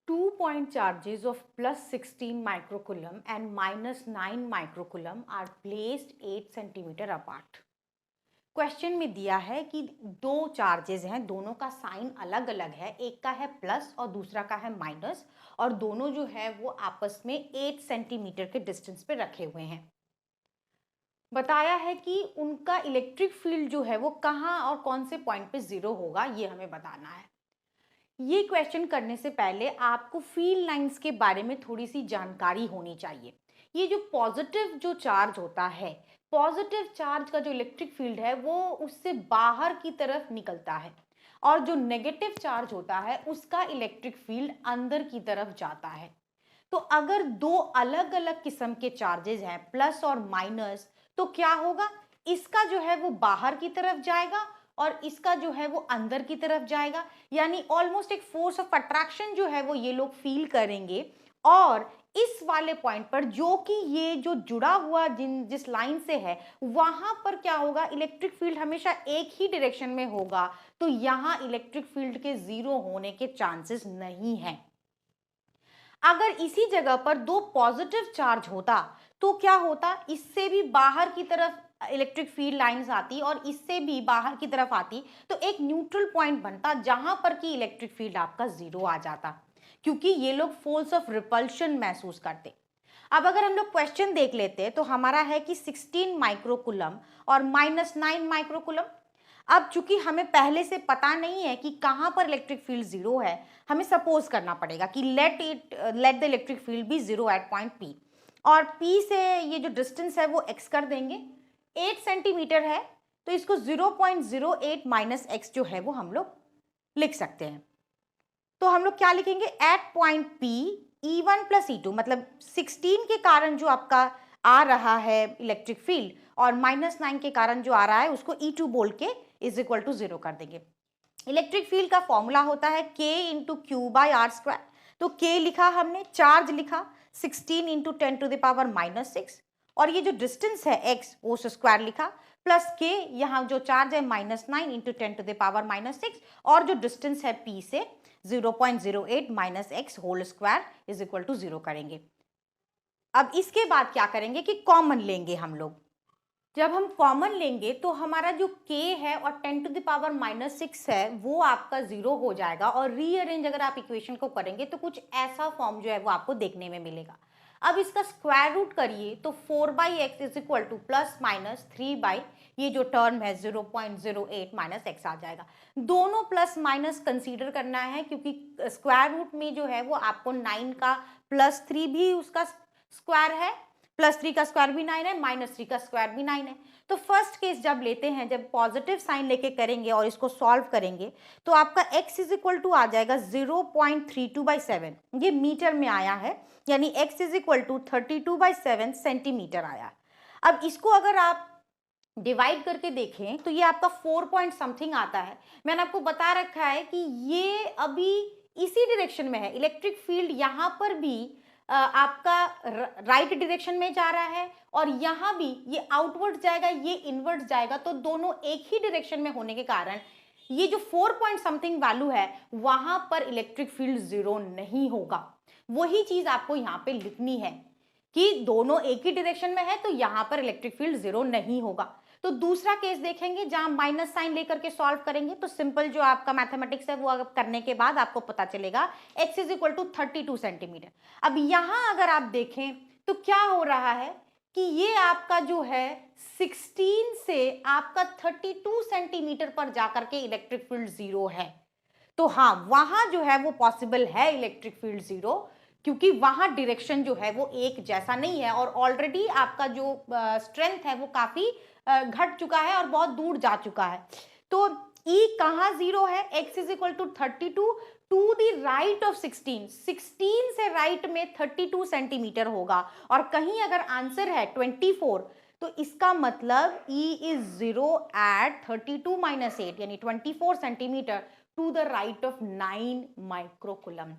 Two point charges of plus 16 microcoulomb and minus 9 microcoulomb are placed 8 centimeter apart. Question में दिया है कि दो चार्जेस हैं, दोनों का साइन अलग अलग है, एक का है प्लस और दूसरा का है माइनस, और दोनों जो है वो आपस में 8 सेंटीमीटर के डिस्टेंस पे रखे हुए हैं। बताया है कि उनका इलेक्ट्रिक फील्ड जो है वो कहाँ और कौन से पॉइंट पे जीरो होगा, ये हमें बताना है। ये क्वेश्चन करने से पहले आपको फील्ड लाइंस के बारे में थोड़ी सी जानकारी होनी चाहिए। ये जो पॉजिटिव जो चार्ज होता है, पॉजिटिव चार्ज का जो इलेक्ट्रिक फील्ड है वो उससे बाहर की तरफ निकलता है, और जो नेगेटिव चार्ज होता है उसका इलेक्ट्रिक फील्ड अंदर की तरफ जाता है। तो अगर दो अलग अलग किस्म के चार्जेस हैं, प्लस और माइनस, तो क्या होगा, इसका जो है वो बाहर की तरफ जाएगा और इसका जो है वो अंदर की तरफ जाएगा, यानी ऑलमोस्ट एक फोर्स ऑफ अट्रैक्शन जो है वो ये लोग फील करेंगे। और इस वाले पॉइंट पर जो कि ये जो जुड़ा हुआ जिस लाइन से है, वहां पर क्या होगा, इलेक्ट्रिक फील्ड हमेशा एक ही डायरेक्शन में होगा, तो यहां इलेक्ट्रिक फील्ड के जीरो होने के चांसेस नहीं है। अगर इसी जगह पर दो पॉजिटिव चार्ज होता तो क्या होता, इससे भी बाहर की तरफ इलेक्ट्रिक फील्ड लाइंस आती और इससे भी बाहर की तरफ आती, तो एक न्यूट्रल पॉइंट बनता जहां पर कि इलेक्ट्रिक फील्ड आपका जीरो आ जाता, क्योंकि ये लोग फोर्स ऑफ रिपल्शन महसूस करते। अब अगर हम लोग क्वेश्चन देख लेते हैं तो हमारा है कि 16 माइक्रोकुलम और -9 माइक्रोकुलम। अब चूंकि हमें पहले से पता नहीं है कि कहां पर इलेक्ट्रिक फील्ड जीरो है, हमें सपोज करना पड़ेगा कि let the electric field be zero at point P, और पी से ये जो डिस्टेंस है वो एक्स कर देंगे। 8 सेंटीमीटर है तो इसको 0.08 माइनस एक्स जो है वो हम लोग लिख सकते हैं। तो हम लोग क्या लिखेंगे, eight point P E1 plus E2, मतलब 16 के कारण जो आपका आ रहा है इलेक्ट्रिक फील्ड और -9 के कारण जो आ रहा है उसको E2 बोल के इज इक्वल टू 0 कर देंगे। इलेक्ट्रिक फील्ड का फॉर्मूला होता है K into Q by r square. तो K लिखा हमने, चार्ज लिखा 16 इंटू 10 टू द पावर -6, और ये जो डिस्टेंस है x वो स्क्वायर लिखा, प्लस K, यहाँ जो चार्ज है -9 इंटू 10 टू द पावर -6, और जो डिस्टेंस है P से 0.08 minus x whole square is equal to 0 करेंगे। अब इसके बाद क्या करेंगे कि कॉमन लेंगे हम लोग। जब हम कॉमन लेंगे तो हमारा जो k है और 10 टू द पावर -6 है वो आपका 0 हो जाएगा, और रीअरेंज अगर आप इक्वेशन को करेंगे तो कुछ ऐसा फॉर्म जो है वो आपको देखने में मिलेगा। अब इसका स्क्वायर रूट करिए तो 4/x is equal two plus minus 3 ये जो टर्म है 0.08 माइनस एक्स आ जाएगा। दोनों प्लस माइनस कंसीडर करना है, क्योंकि स्क्वायर रूट में जो है वो आपको 9 का +3 भी उसका स्क्वायर है, +3 का स्क्वायर भी 9 है, -3 का स्क्वायर भी 9 है। तो फर्स्ट केस जब लेते हैं, जब पॉजिटिव साइन लेके करेंगे और इसको सॉल्व करेंगे, तो आपका x इज इक्वल टू आ जाएगा 0.32/7, ये मीटर में आया है, यानी x is equal to 32/7 centimetre आया। अब इसको अगर आप डिवाइड करके देखें तो ये आपका 4 पॉइंट समथिंग आता है। मैंने आपको बता रखा है कि ये अभी इसी डायरेक्शन में है, इलेक्ट्रिक फील्ड यहाँ पर भी आपका राइट डायरेक्शन में जा रहा है, और यहाँ भी ये आउटवर्ड जाएगा, ये इनवर्ड जाएगा, तो दोनों एक ही डायरेक्शन में होने के कारण ये जो 4 पॉइंट समथिंग वैल्यू है वहां पर इलेक्ट्रिक फील्ड जीरो नहीं होगा। वही चीज आपको यहाँ पे लिखनी है कि दोनों एक ही डायरेक्शन में है तो यहाँ पर इलेक्ट्रिक फील्ड जीरो नहीं होगा। तो दूसरा केस देखेंगे जहां माइनस साइन लेकर के सॉल्व करेंगे, तो सिंपल जो आपका मैथमेटिक्स है वो करने के बाद आपको पता चलेगा x is equal to 32 centimetre. अब यहां अगर आप देखें तो क्या हो रहा है कि ये आपका जो है 16 से आपका 32 सेंटीमीटर पर जाकर के इलेक्ट्रिक फील्ड जीरो है। तो हाँ, वहां जो है वो पॉसिबल है इलेक्ट्रिक फील्ड जीरो, क्योंकि वहां डायरेक्शन जो है वो एक जैसा नहीं है, और ऑलरेडी आपका जो स्ट्रेंथ है वो काफी घट चुका है और बहुत दूर जा चुका है। तो E कहाँ जीरो है, x is equal to 32 to the right of 16, 16 से राइट में 32 सेंटीमीटर होगा, और कहीं अगर आंसर है 24 तो इसका मतलब E is zero at 32 minus 8, यानी 24 centimetre to the right of 9 microcoulomb.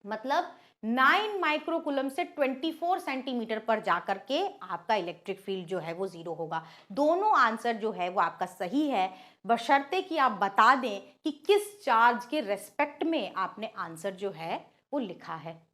मतलब 9 माइक्रोकुलम से 24 सेंटीमीटर पर जाकर के आपका इलेक्ट्रिक फील्ड जो है वो जीरो होगा। दोनों आंसर जो है वो आपका सही है, बशर्ते कि आप बता दें कि किस चार्ज के रेस्पेक्ट में आपने आंसर जो है वो लिखा है।